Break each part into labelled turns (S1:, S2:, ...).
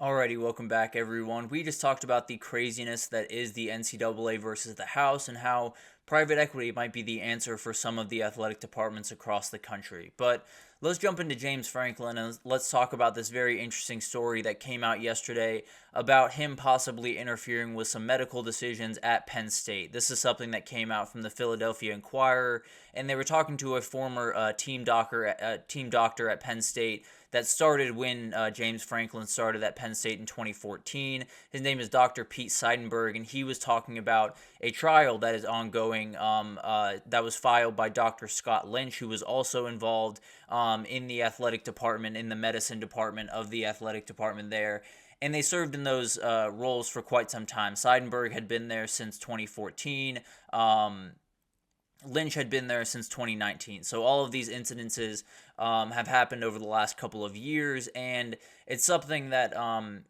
S1: Alrighty, welcome back, everyone. We just talked about the craziness that is the NCAA versus the House and how private equity might be the answer for some of the athletic departments across the country. But let's jump into James Franklin and let's talk about this very interesting story that came out yesterday about him possibly interfering with some medical decisions at Penn State. This is something that came out from the Philadelphia Inquirer, and they were talking to a former team doctor at Penn State that started when James Franklin started at Penn State in 2014. His name is Dr. Pete Seidenberg, and he was talking about a trial that is ongoing that was filed by Dr. Scott Lynch, who was also involved in the athletic department, in the medicine department of the athletic department there. And they served in those roles for quite some time. Seidenberg had been there since 2014. Lynch had been there since 2019. So all of these incidences have happened over the last couple of years, and it's something that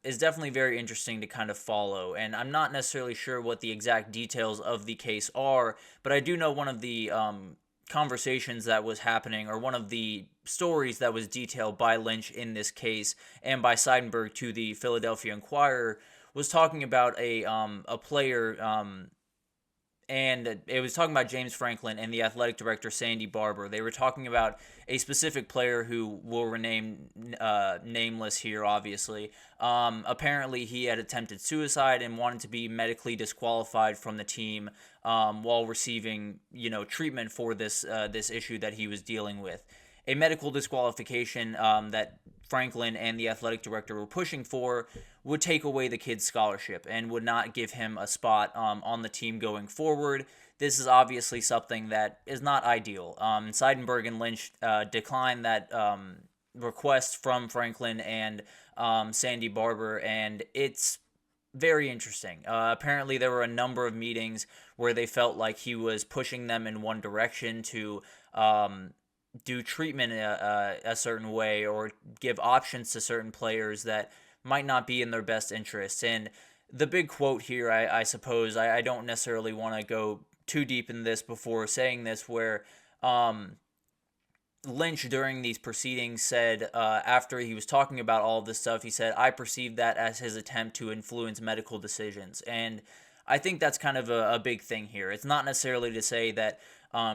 S1: is definitely very interesting to kind of follow. And I'm not necessarily sure what the exact details of the case are, but I do know one of the conversations that was happening, or one of the stories that was detailed by Lynch in this case and by Seidenberg to the Philadelphia Inquirer, was talking about a player, and it was talking about James Franklin and the athletic director, Sandy Barber. They were talking about a specific player who will remain nameless here, obviously. Apparently, he had attempted suicide and wanted to be medically disqualified from the team while receiving, treatment for this issue that he was dealing with. A medical disqualification that Franklin and the athletic director were pushing for would take away the kid's scholarship and would not give him a spot on the team going forward. This is obviously something that is not ideal. Seidenberg and Lynch declined that request from Franklin and Sandy Barber, and it's very interesting. Apparently, there were a number of meetings where they felt like he was pushing them in one direction to do treatment a certain way or give options to certain players that might not be in their best interests. And the big quote here, I suppose, I don't necessarily want to go too deep in this before saying this, where Lynch during these proceedings said, after he was talking about all of this stuff, he said, "I perceive that as his attempt to influence medical decisions." And I think that's kind of a big thing here. It's not necessarily to say that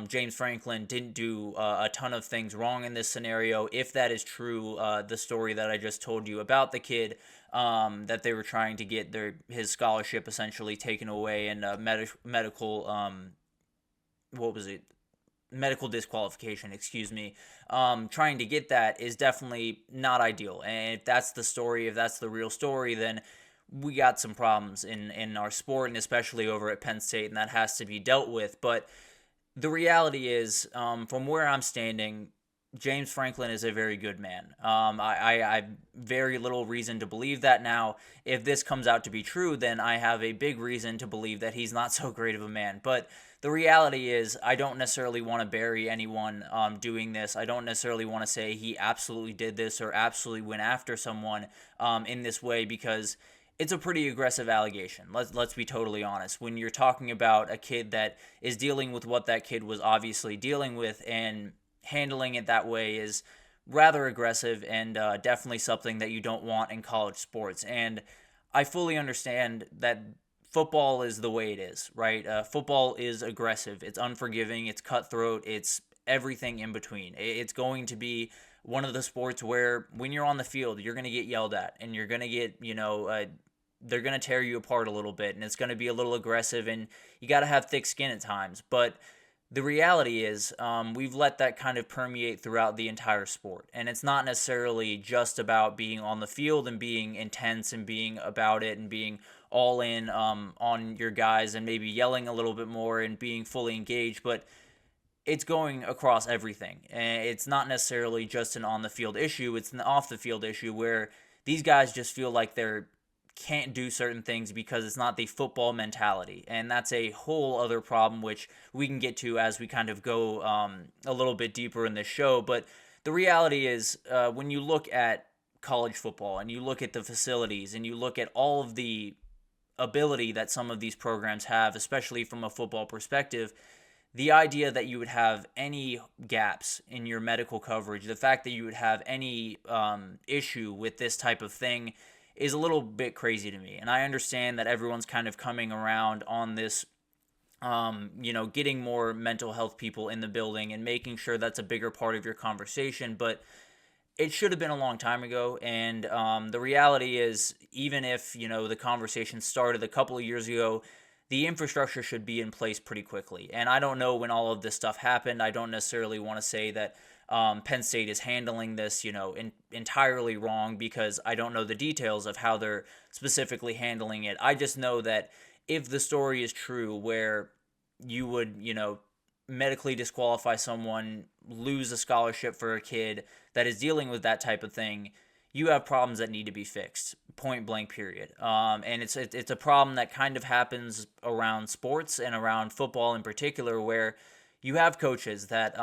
S1: James Franklin didn't do a ton of things wrong in this scenario. If that is true, the story that I just told you about the kid, that they were trying to get his scholarship essentially taken away and medical, what was it? Medical disqualification, excuse me, trying to get that is definitely not ideal. And if that's the story, if that's the real story, then we got some problems in our sport, and especially over at Penn State, and that has to be dealt with. But the reality is, from where I'm standing, James Franklin is a very good man. I have very little reason to believe that now. If this comes out to be true, then I have a big reason to believe that he's not so great of a man. But the reality is, I don't necessarily want to bury anyone doing this. I don't necessarily want to say he absolutely did this or absolutely went after someone in this way, because it's a pretty aggressive allegation. Let's be totally honest. When you're talking about a kid that is dealing with what that kid was obviously dealing with, and handling it that way is rather aggressive, and definitely something that you don't want in college sports. And I fully understand that football is the way it is, right? Football is aggressive. It's unforgiving. It's cutthroat. It's everything in between. It's going to be one of the sports where when you're on the field, you're going to get yelled at, and you're going to get, they're going to tear you apart a little bit, and it's going to be a little aggressive, and you got to have thick skin at times. But the reality is, we've let that kind of permeate throughout the entire sport. And it's not necessarily just about being on the field and being intense and being about it and being all in on your guys and maybe yelling a little bit more and being fully engaged, but it's going across everything. And it's not necessarily just an on-the-field issue. It's an off-the-field issue where these guys just feel like they can't do certain things because it's not the football mentality. And that's a whole other problem, which we can get to as we kind of go a little bit deeper in this show. But the reality is, when you look at college football and you look at the facilities and you look at all of the ability that some of these programs have, especially from a football perspective, the idea that you would have any gaps in your medical coverage, the fact that you would have any issue with this type of thing, is a little bit crazy to me. And I understand that everyone's kind of coming around on this, getting more mental health people in the building and making sure that's a bigger part of your conversation. But it should have been a long time ago. And the reality is, even if, the conversation started a couple of years ago, the infrastructure should be in place pretty quickly. And I don't know when all of this stuff happened. I don't necessarily want to say that Penn State is handling this, entirely wrong, because I don't know the details of how they're specifically handling it. I just know that if the story is true, where you would, medically disqualify someone, lose a scholarship for a kid that is dealing with that type of thing, you have problems that need to be fixed, point blank, period. And it's a problem that kind of happens around sports and around football in particular, where you have coaches that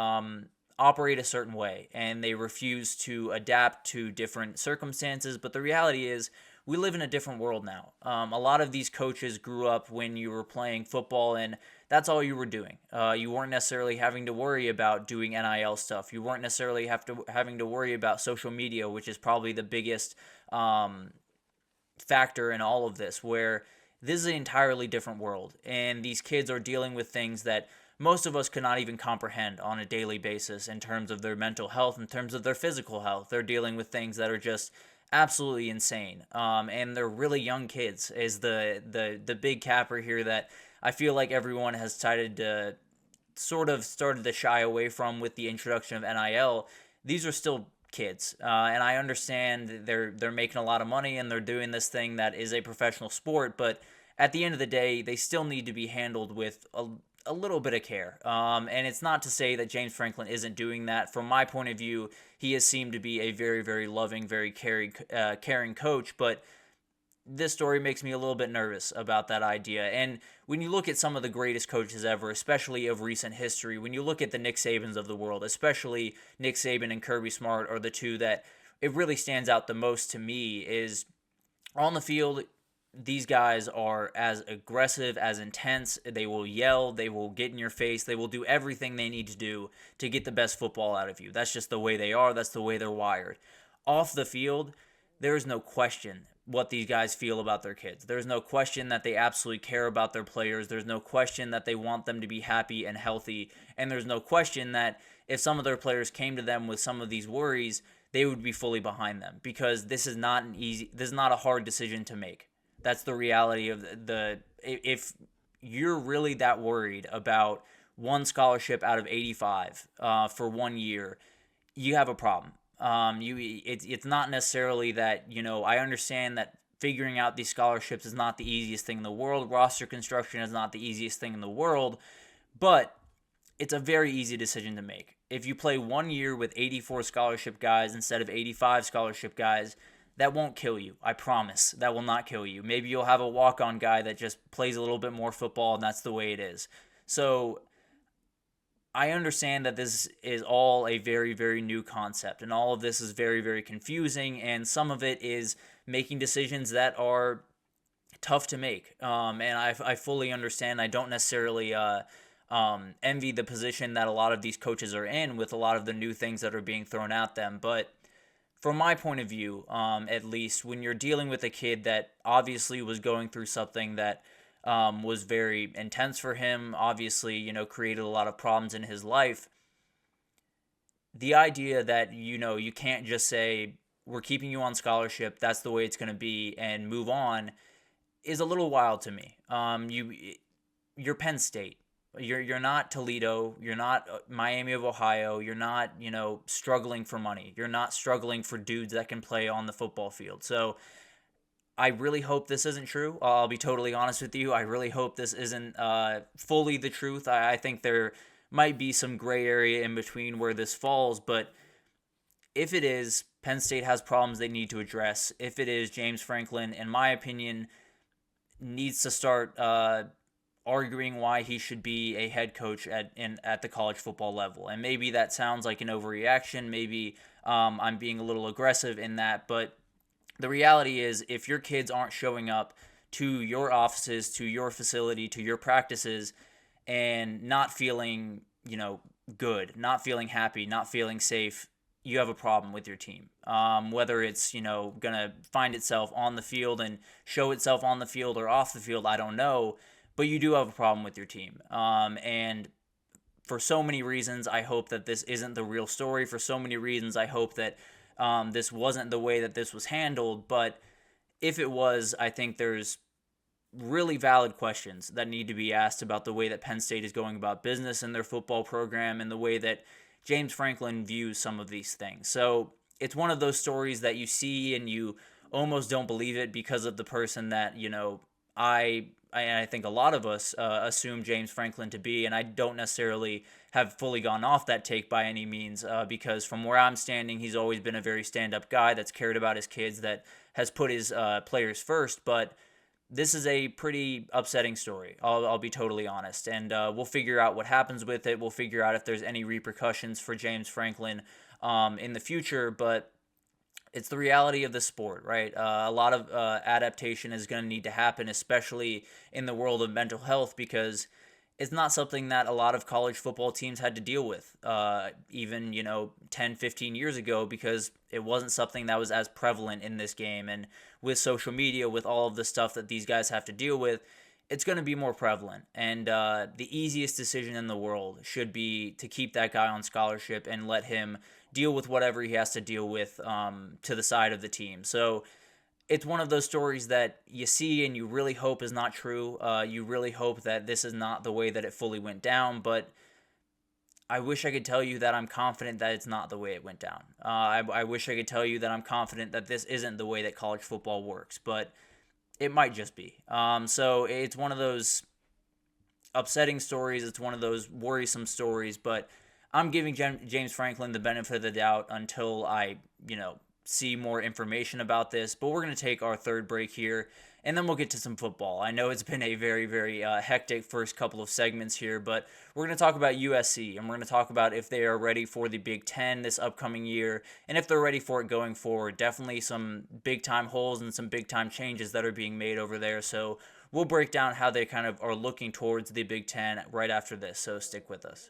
S1: operate a certain way and they refuse to adapt to different circumstances. But the reality is, we live in a different world now. A lot of these coaches grew up when you were playing football, and that's all you were doing. You weren't necessarily having to worry about doing NIL stuff. You weren't necessarily having to worry about social media, which is probably the biggest factor in all of this, where this is an entirely different world. And these kids are dealing with things that most of us could not even comprehend on a daily basis in terms of their mental health, in terms of their physical health. They're dealing with things that are just absolutely insane. And they're really young kids is the big capper here that I feel like everyone has started to shy away from with the introduction of NIL. These are still kids, and I understand they're making a lot of money and they're doing this thing that is a professional sport, but at the end of the day, they still need to be handled with a little bit of care. And it's not to say that James Franklin isn't doing that. From my point of view, he has seemed to be a very, very loving, very caring coach, but this story makes me a little bit nervous about that idea. And when you look at some of the greatest coaches ever, especially of recent history, when you look at the Nick Sabans of the world, especially Nick Saban and Kirby Smart are the two that it really stands out the most to me. Is on the field, these guys are as aggressive, as intense. They will yell, they will get in your face, they will do everything they need to do to get the best football out of you. That's just the way they are, that's the way they're wired. Off the field, there is no question what these guys feel about their kids. There's no question that they absolutely care about their players. There's no question that they want them to be happy and healthy. And there's no question that if some of their players came to them with some of these worries, they would be fully behind them, because this is not a hard decision to make. That's the reality of if you're really that worried about one scholarship out of 85 for 1 year, you have a problem. It's not necessarily that, I understand that figuring out these scholarships is not the easiest thing in the world. Roster construction is not the easiest thing in the world, but it's a very easy decision to make. If you play 1 year with 84 scholarship guys instead of 85 scholarship guys, that won't kill you. I promise. That will not kill you. Maybe you'll have a walk-on guy that just plays a little bit more football, and that's the way it is. So I understand that this is all a very, very new concept, and all of this is very, very confusing, and some of it is making decisions that are tough to make. And I fully understand. I don't necessarily envy the position that a lot of these coaches are in with a lot of the new things that are being thrown at them. But from my point of view, at least, when you're dealing with a kid that obviously was going through something that was very intense for him, obviously, created a lot of problems in his life, the idea that, you can't just say, we're keeping you on scholarship, that's the way it's going to be, and move on, is a little wild to me. You're Penn State. You're not Toledo. You're not Miami of Ohio. You're not, struggling for money. You're not struggling for dudes that can play on the football field. So I really hope this isn't true. I'll be totally honest with you. I really hope this isn't fully the truth. I think there might be some gray area in between where this falls. But if it is, Penn State has problems they need to address. If it is, James Franklin, in my opinion, needs to start arguing why he should be a head coach at the college football level. And maybe that sounds like an overreaction. Maybe I'm being a little aggressive in that. But the reality is, if your kids aren't showing up to your offices, to your facility, to your practices, and not feeling, good, not feeling happy, not feeling safe, you have a problem with your team. Whether it's, going to find itself on the field and show itself on the field or off the field, I don't know. But you do have a problem with your team. And for so many reasons, I hope that this isn't the real story. For so many reasons, I hope that this wasn't the way that this was handled. But if it was, I think there's really valid questions that need to be asked about the way that Penn State is going about business in their football program and the way that James Franklin views some of these things. So it's one of those stories that you see and you almost don't believe it because of the person that, I think a lot of us assume James Franklin to be, and I don't necessarily have fully gone off that take by any means because from where I'm standing, he's always been a very stand-up guy that's cared about his kids, that has put his players first, but this is a pretty upsetting story. I'll be totally honest, and we'll figure out what happens with it. We'll figure out if there's any repercussions for James Franklin in the future, but it's the reality of the sport, right? A lot of adaptation is going to need to happen, especially in the world of mental health, because it's not something that a lot of college football teams had to deal with even, 10, 15 years ago, because it wasn't something that was as prevalent in this game. And with social media, with all of the stuff that these guys have to deal with, it's going to be more prevalent. And the easiest decision in the world should be to keep that guy on scholarship and let him deal with whatever he has to deal with to the side of the team. So it's one of those stories that you see and you really hope is not true. You really hope that this is not the way that it fully went down, but I wish I could tell you that I'm confident that it's not the way it went down. I wish I could tell you that I'm confident that this isn't the way that college football works, but it might just be. So it's one of those upsetting stories. It's one of those worrisome stories, but I'm giving James Franklin the benefit of the doubt until I, see more information about this. But we're going to take our third break here, and then we'll get to some football. I know it's been a very, very hectic first couple of segments here, but we're going to talk about USC, and we're going to talk about if they are ready for the Big Ten this upcoming year, and if they're ready for it going forward. Definitely some big-time holes and some big-time changes that are being made over there. So we'll break down how they kind of are looking towards the Big Ten right after this, so stick with us.